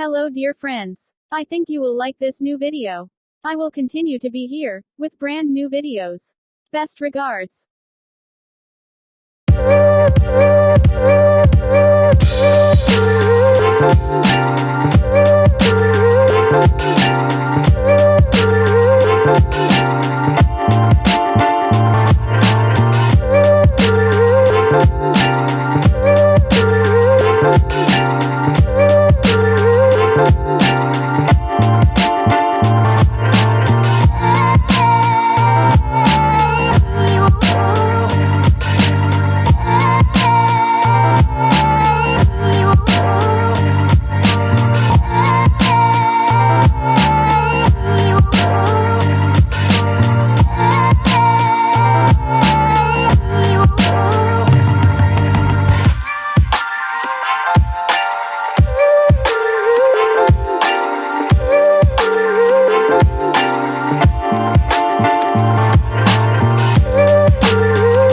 Hello dear friends. I think you will like this new video. I will continue to be here, with brand new videos. Best regards.